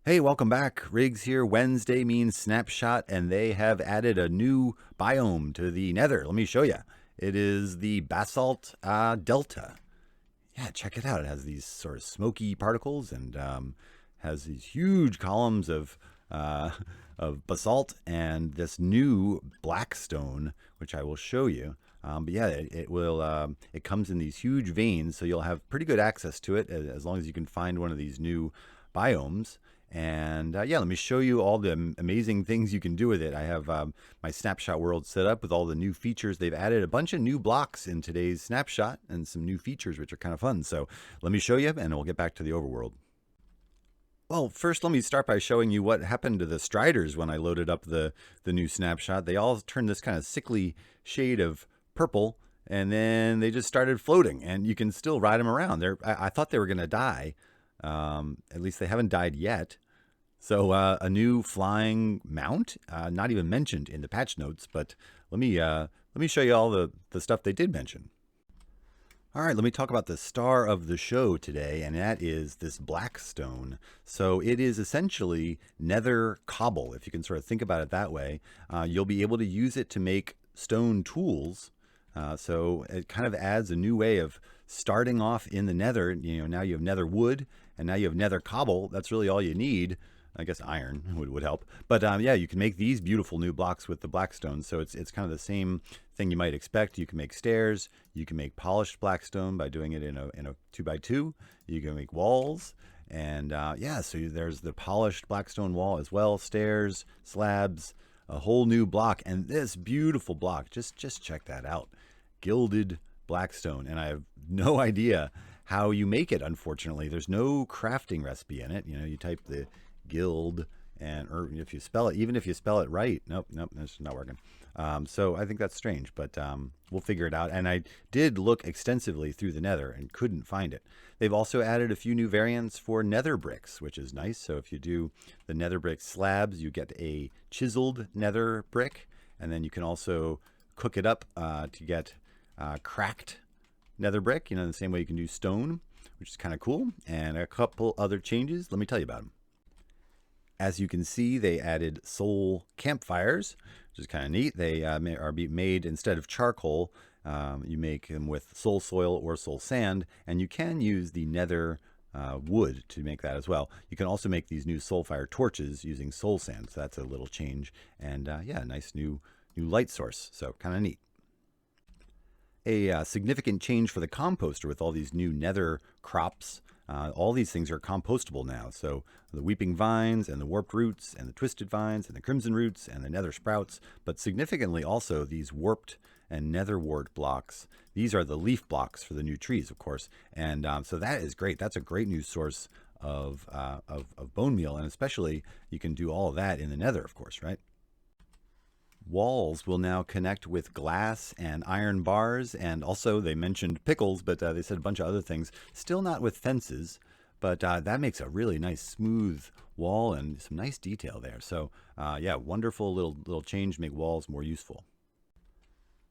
Hey, welcome back. Riggs here. Wednesday means Snapshot, and they have added a new biome to the Nether. Let me show you. It is the Basalt Delta. Yeah, check it out. It has these sort of smoky particles and has these huge columns uh, of basalt and this new Blackstone, which I will show you. But yeah, it comes in these huge veins, so you'll have pretty good access to it as long as you can find one of these new biomes. And yeah, let me show you all the amazing things you can do with it. I have my snapshot world set up with all the new features. They've added a bunch of new blocks in today's snapshot and some new features, which are kind of fun. So let me show you, and we'll get back to the overworld. Well, first, let me start by showing you what happened to the striders when I loaded up the new snapshot. They all turned this kind of sickly shade of purple, and then they just started floating, and you can still ride them around. I thought they were going to die. At least they haven't died yet. So a new flying mount, not even mentioned in the patch notes, but let me show you all the stuff they did mention. All right, let me talk about the star of the show today, and that is this Blackstone. So it is essentially nether cobble, if you can sort of think about it that way. You'll be able to use it to make stone tools. So it kind of adds a new way of starting off in the nether. You know, now you have nether wood, and now you have nether cobble. That's really all you need. I guess iron would help. But yeah, you can make these beautiful new blocks with the Blackstone. So it's kind of the same thing you might expect. You can make stairs. You can make polished Blackstone by doing it in a 2x2. You can make walls. And yeah, so there's the polished Blackstone wall as well. Stairs, slabs, a whole new block. And this beautiful block, just check that out. Gilded Blackstone. And I have no idea how you make it, unfortunately. There's no crafting recipe in it. You know, you type the guild, and or if you spell it, even if you spell it right, nope, that's not working. So I think that's strange, but we'll figure it out. And I did look extensively through the nether and couldn't find it. They've also added a few new variants for nether bricks, which is nice. So if you do the nether brick slabs, you get a chiseled nether brick, and then you can also cook it up to get cracked nether brick, you know, the same way you can do stone, which is kind of cool. And a couple other changes. Let me tell you about them. As you can see, they added soul campfires, which is kind of neat. They are made instead of charcoal. You make them with soul soil or soul sand, and you can use the nether wood to make that as well. You can also make these new soul fire torches using soul sand, so that's a little change. And yeah, nice new light source, so kind of neat. A significant change for the composter with all these new nether crops. All these things are compostable now. So the weeping vines and the warped roots and the twisted vines and the crimson roots and the nether sprouts, but significantly also these warped and nether wart blocks. These are the leaf blocks for the new trees, of course. And so that is great. That's a great new source of bone meal. And especially you can do all of that in the nether, of course, right? Walls will now connect with glass and iron bars, and also they mentioned pickles, but they said a bunch of other things. Still not with fences, but that makes a really nice smooth wall and some nice detail there. So yeah, wonderful little change, make walls more useful.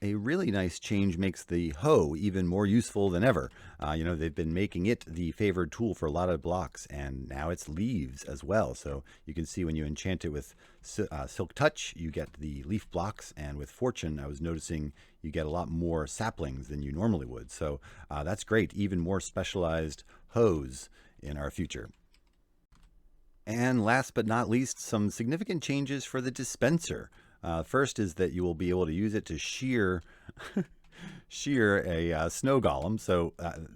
A really nice change makes the hoe even more useful than ever. You know, they've been making it the favored tool for a lot of blocks, and now it's leaves as well. So you can see when you enchant it with Silk Touch, you get the leaf blocks, and with Fortune, I was noticing you get a lot more saplings than you normally would. So that's great, even more specialized hoes in our future. And last but not least, some significant changes for the dispenser. First is that you will be able to use it to shear shear a snow golem, so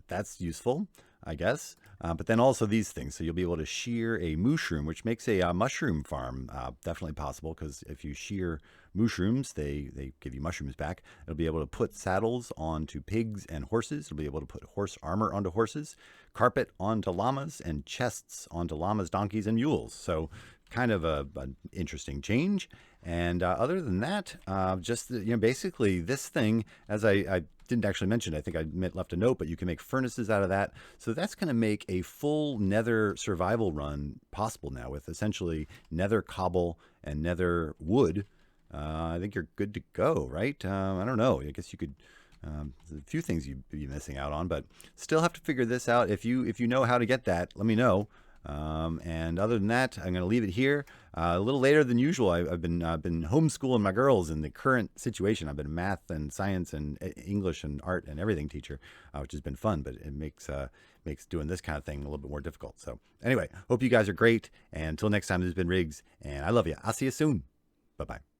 that's useful, I guess. But then also these things, so you'll be able to shear a mushroom, which makes a mushroom farm definitely possible, because if you shear mushrooms, they give you mushrooms back. It'll be able to put saddles onto pigs and horses. It'll be able to put horse armor onto horses, carpet onto llamas, and chests onto llamas, donkeys, and mules. So kind of an interesting change. And other than that, just basically this thing, as I didn't actually mention, I think I left a note, but you can make furnaces out of that. So that's going to make a full nether survival run possible now with essentially nether cobble and nether wood. I think you're good to go, right? I don't know. I guess you could. There's a few things you'd be missing out on, but still have to figure this out. If you know how to get that, let me know. And other than that, I'm going to leave it here. A little later than usual. I've been homeschooling my girls in the current situation. I've been a math and science and English and art and everything teacher, which has been fun, but it makes doing this kind of thing a little bit more difficult. So anyway, hope you guys are great. And until next time, this has been Riggs, and I love you. I'll see you soon. Bye-bye.